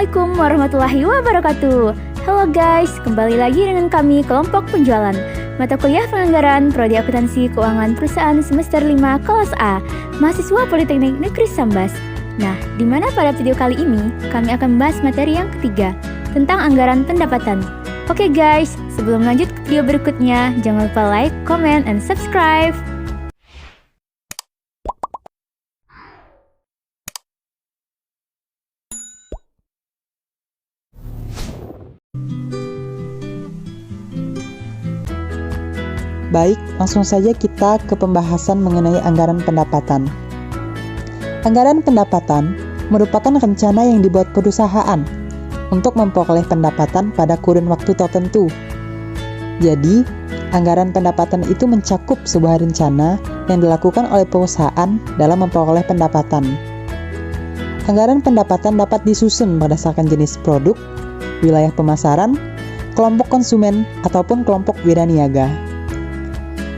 Assalamualaikum warahmatullahi wabarakatuh. Halo guys, kembali lagi dengan kami kelompok penjualan mata kuliah penganggaran Prodi Akuntansi Keuangan Perusahaan semester 5 kelas A, mahasiswa Politeknik Negeri Sambas. Nah, di mana pada video kali ini kami akan membahas materi yang ketiga tentang anggaran pendapatan. Oke guys, sebelum lanjut ke video berikutnya, jangan lupa like, comment, and subscribe. Baik, langsung saja kita ke pembahasan mengenai anggaran pendapatan. Anggaran pendapatan merupakan rencana yang dibuat perusahaan untuk memperoleh pendapatan pada kurun waktu tertentu. Jadi, anggaran pendapatan itu mencakup sebuah rencana yang dilakukan oleh perusahaan dalam memperoleh pendapatan. Anggaran pendapatan dapat disusun berdasarkan jenis produk, wilayah pemasaran, kelompok konsumen, ataupun kelompok wiraniaga.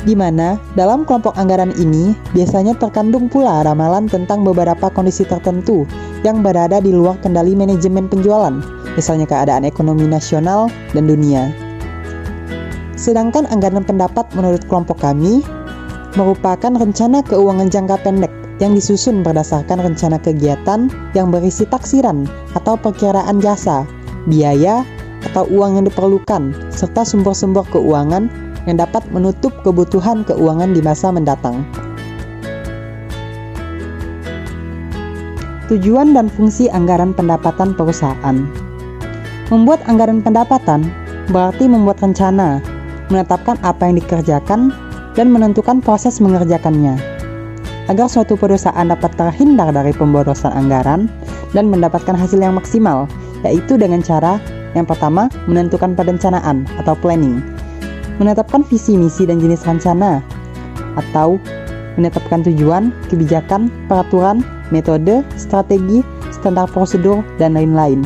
Di mana dalam kelompok anggaran ini biasanya terkandung pula ramalan tentang beberapa kondisi tertentu yang berada di luar kendali manajemen penjualan, misalnya keadaan ekonomi nasional dan dunia. Sedangkan anggaran pendapat menurut kelompok kami merupakan rencana keuangan jangka pendek yang disusun berdasarkan rencana kegiatan yang berisi taksiran atau perkiraan jasa, biaya, atau uang yang diperlukan, serta sumber-sumber keuangan yang dapat menutup kebutuhan keuangan di masa mendatang. Tujuan dan fungsi anggaran pendapatan perusahaan. Membuat anggaran pendapatan berarti membuat rencana, menetapkan apa yang dikerjakan, dan menentukan proses mengerjakannya. Agar suatu perusahaan dapat terhindar dari pemborosan anggaran dan mendapatkan hasil yang maksimal, yaitu dengan cara yang pertama, menentukan perencanaan atau planning, menetapkan visi, misi, dan jenis rencana, atau menetapkan tujuan, kebijakan, peraturan, metode, strategi, standar prosedur, dan lain-lain.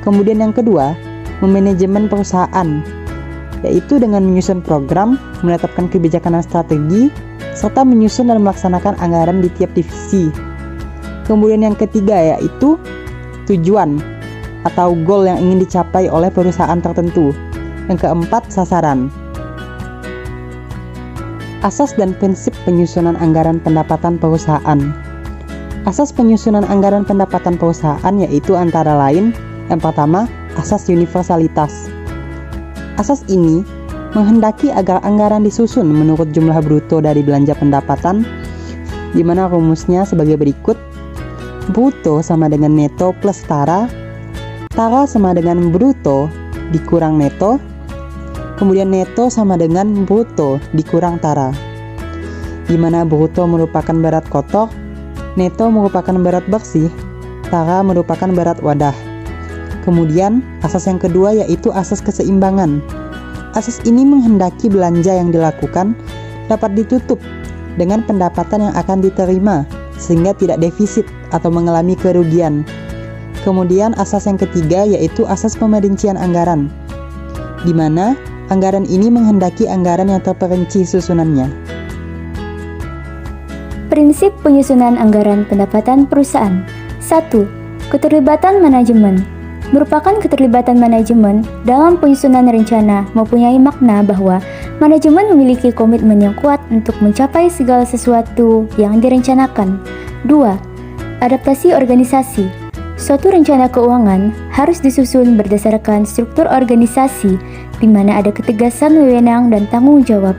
Kemudian yang kedua, memanajemen perusahaan, yaitu dengan menyusun program, menetapkan kebijakan dan strategi, serta menyusun dan melaksanakan anggaran di tiap divisi. Kemudian yang ketiga yaitu tujuan atau goal yang ingin dicapai oleh perusahaan tertentu. Yang keempat, sasaran. Asas dan prinsip penyusunan anggaran pendapatan perusahaan. Asas penyusunan anggaran pendapatan perusahaan yaitu antara lain, yang pertama, asas universalitas. Asas ini menghendaki agar anggaran disusun menurut jumlah bruto dari belanja pendapatan, di mana rumusnya sebagai berikut. Bruto sama dengan neto plus tara, tara sama dengan bruto dikurang neto, kemudian neto sama dengan bruto dikurang tara, di mana bruto merupakan berat kotor, neto merupakan berat bersih, tara merupakan berat wadah. Kemudian asas yang kedua yaitu asas keseimbangan. Asas ini menghendaki belanja yang dilakukan dapat ditutup dengan pendapatan yang akan diterima sehingga tidak defisit atau mengalami kerugian. Kemudian asas yang ketiga yaitu asas pemerincian anggaran, di mana anggaran ini menghendaki anggaran yang terperinci susunannya. Prinsip penyusunan anggaran pendapatan perusahaan. 1. Keterlibatan manajemen. Merupakan keterlibatan manajemen dalam penyusunan rencana mempunyai makna bahwa manajemen memiliki komitmen yang kuat untuk mencapai segala sesuatu yang direncanakan. 2. Adaptasi organisasi. Suatu rencana keuangan harus disusun berdasarkan struktur organisasi di mana ada ketegasan wewenang dan tanggung jawab.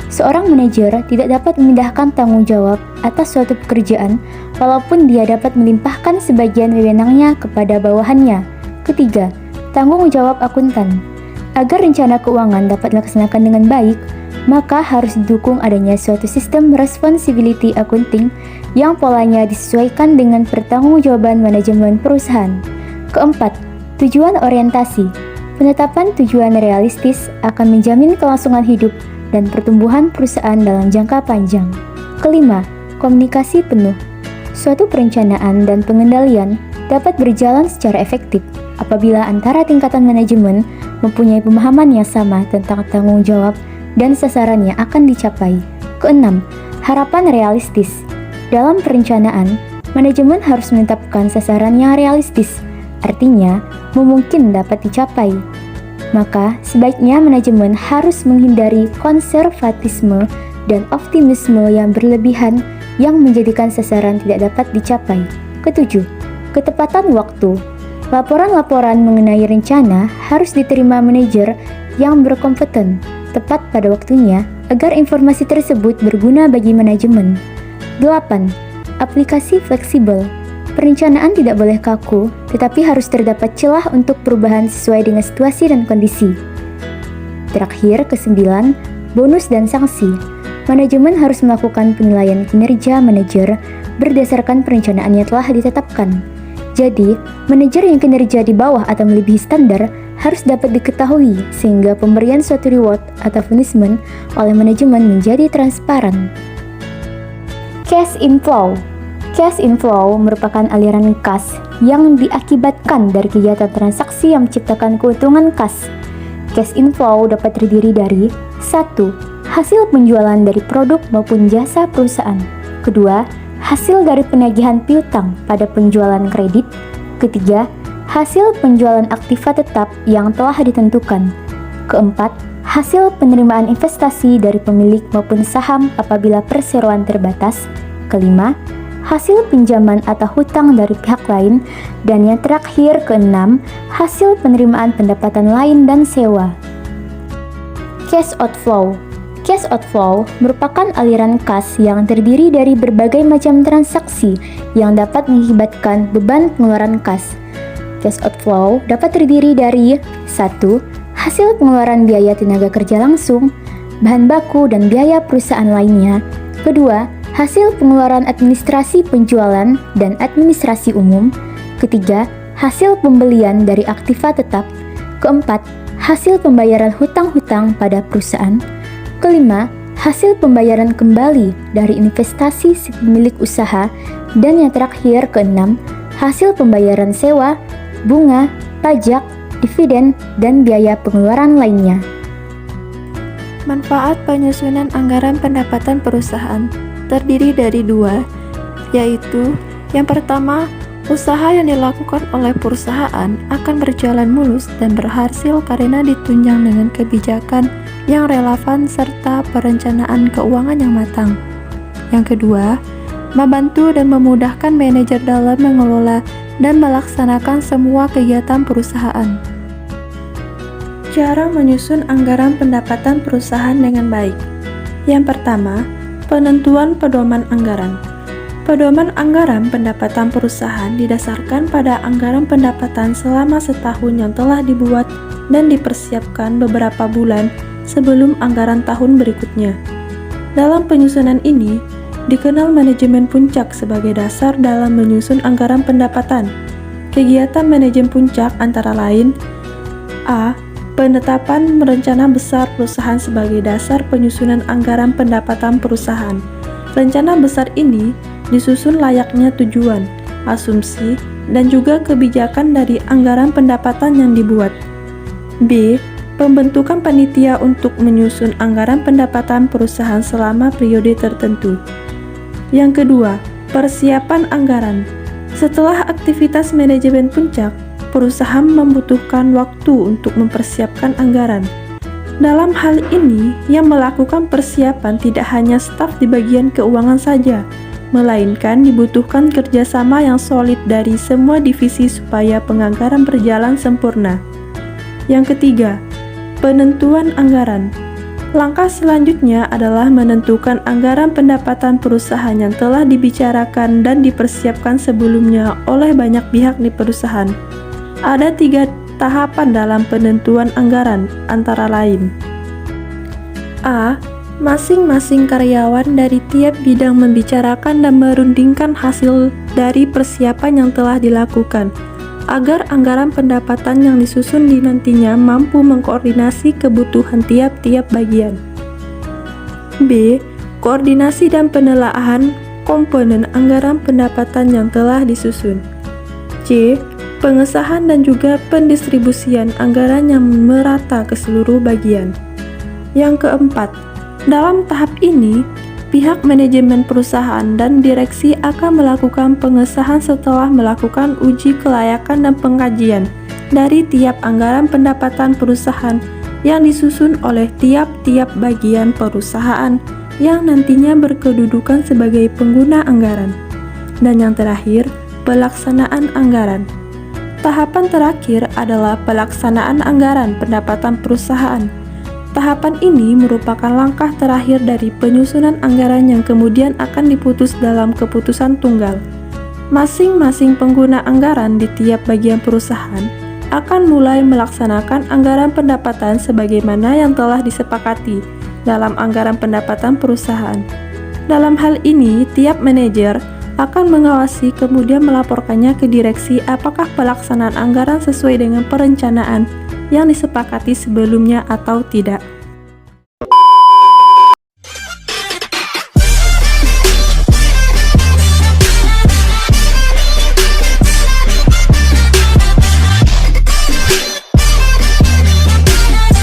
Seorang manajer tidak dapat memindahkan tanggung jawab atas suatu pekerjaan walaupun dia dapat melimpahkan sebagian wewenangnya kepada bawahannya. Ketiga, tanggung jawab akuntan. Agar rencana keuangan dapat dilaksanakan dengan baik, maka harus didukung adanya suatu sistem responsibility accounting yang polanya disesuaikan dengan pertanggungjawaban manajemen perusahaan. Keempat, tujuan orientasi. Penetapan tujuan realistis akan menjamin kelangsungan hidup dan pertumbuhan perusahaan dalam jangka panjang. Kelima, komunikasi penuh. Suatu perencanaan dan pengendalian dapat berjalan secara efektif apabila antara tingkatan manajemen mempunyai pemahaman yang sama tentang tanggung jawab dan sasaran yang akan dicapai. Keenam, harapan realistis. Dalam perencanaan, manajemen harus menetapkan sasaran yang realistis artinya memungkinkan dapat dicapai. Maka, sebaiknya manajemen harus menghindari konservatisme dan optimisme yang berlebihan yang menjadikan sasaran tidak dapat dicapai. Ketujuh, ketepatan waktu. Laporan-laporan mengenai rencana harus diterima manajer yang berkompeten tepat pada waktunya agar informasi tersebut berguna bagi manajemen. 8. Aplikasi fleksibel. Perencanaan tidak boleh kaku, tetapi harus terdapat celah untuk perubahan sesuai dengan situasi dan kondisi. Terakhir, ke-9, bonus dan sanksi. Manajemen harus melakukan penilaian kinerja manajer berdasarkan perencanaan yang telah ditetapkan. Jadi, manajer yang kinerja di bawah atau melebihi standar harus dapat diketahui sehingga pemberian suatu reward atau punishment oleh manajemen menjadi transparan. Cash inflow. Cash inflow merupakan aliran kas yang diakibatkan dari kegiatan transaksi yang menciptakan keuntungan kas. Cash inflow dapat terdiri dari 1. Hasil penjualan dari produk maupun jasa perusahaan. 2. Hasil dari penagihan piutang pada penjualan kredit. 3. Hasil penjualan aktiva tetap yang telah ditentukan. 4. Hasil penerimaan investasi dari pemilik maupun saham apabila perseroan terbatas. 5. Hasil pinjaman atau hutang dari pihak lain. Dan yang terakhir, ke-6, hasil penerimaan pendapatan lain dan sewa. Cash outflow. Cash outflow merupakan aliran kas yang terdiri dari berbagai macam transaksi yang dapat mengakibatkan beban pengeluaran kas. Cash outflow dapat terdiri dari 1. Hasil pengeluaran biaya tenaga kerja langsung, bahan baku dan biaya perusahaan lainnya. 2. Hasil pengeluaran administrasi penjualan dan administrasi umum. 3. Hasil pembelian dari aktiva tetap. 4. Hasil pembayaran hutang-hutang pada perusahaan. 5. Hasil pembayaran kembali dari investasi si pemilik usaha. Dan yang terakhir, ke-6, hasil pembayaran sewa, bunga, pajak, dividen, dan biaya pengeluaran lainnya. Manfaat penyusunan anggaran pendapatan perusahaan terdiri dari 2, yaitu yang pertama, usaha yang dilakukan oleh perusahaan akan berjalan mulus dan berhasil karena ditunjang dengan kebijakan yang relevan serta perencanaan keuangan yang matang. Yang kedua, membantu dan memudahkan manajer dalam mengelola dan melaksanakan semua kegiatan perusahaan. Cara menyusun anggaran pendapatan perusahaan dengan baik. Yang pertama, penentuan pedoman anggaran. Pedoman anggaran pendapatan perusahaan didasarkan pada anggaran pendapatan selama setahun yang telah dibuat dan dipersiapkan beberapa bulan sebelum anggaran tahun berikutnya. Dalam penyusunan ini, dikenal manajemen puncak sebagai dasar dalam menyusun anggaran pendapatan. Kegiatan manajemen puncak antara lain: A. Penetapan rencana besar perusahaan sebagai dasar penyusunan anggaran pendapatan perusahaan. Rencana besar ini disusun layaknya tujuan, asumsi, dan juga kebijakan dari anggaran pendapatan yang dibuat. B. Pembentukan panitia untuk menyusun anggaran pendapatan perusahaan selama periode tertentu. Yang kedua, persiapan anggaran. Setelah aktivitas manajemen puncak, perusahaan membutuhkan waktu untuk mempersiapkan anggaran. Dalam hal ini, yang melakukan persiapan tidak hanya staf di bagian keuangan saja, melainkan dibutuhkan kerjasama yang solid dari semua divisi supaya penganggaran berjalan sempurna. Yang ketiga, penentuan anggaran. Langkah selanjutnya adalah menentukan anggaran pendapatan perusahaan yang telah dibicarakan dan dipersiapkan sebelumnya oleh banyak pihak di perusahaan. Ada 3 tahapan dalam penentuan anggaran, antara lain: A. Masing-masing karyawan dari tiap bidang membicarakan dan merundingkan hasil dari persiapan yang telah dilakukan, agar anggaran pendapatan yang disusun di nantinya mampu mengkoordinasi kebutuhan tiap-tiap bagian. B. Koordinasi dan penelaahan komponen anggaran pendapatan yang telah disusun. C. Pengesahan dan juga pendistribusian anggaran yang merata ke seluruh bagian. Yang keempat, dalam tahap ini, Pihak manajemen perusahaan dan direksi akan melakukan pengesahan setelah melakukan uji kelayakan dan pengkajian dari tiap anggaran pendapatan perusahaan yang disusun oleh tiap-tiap bagian perusahaan yang nantinya berkedudukan sebagai pengguna anggaran. Dan yang terakhir, pelaksanaan anggaran. Tahapan terakhir adalah pelaksanaan anggaran pendapatan perusahaan. Tahapan ini merupakan langkah terakhir dari penyusunan anggaran yang kemudian akan diputus dalam keputusan tunggal. Masing-masing pengguna anggaran di tiap bagian perusahaan akan mulai melaksanakan anggaran pendapatan sebagaimana yang telah disepakati dalam anggaran pendapatan perusahaan. Dalam hal ini, tiap manajer akan mengawasi kemudian melaporkannya ke direksi apakah pelaksanaan anggaran sesuai dengan perencanaan yang disepakati sebelumnya atau tidak.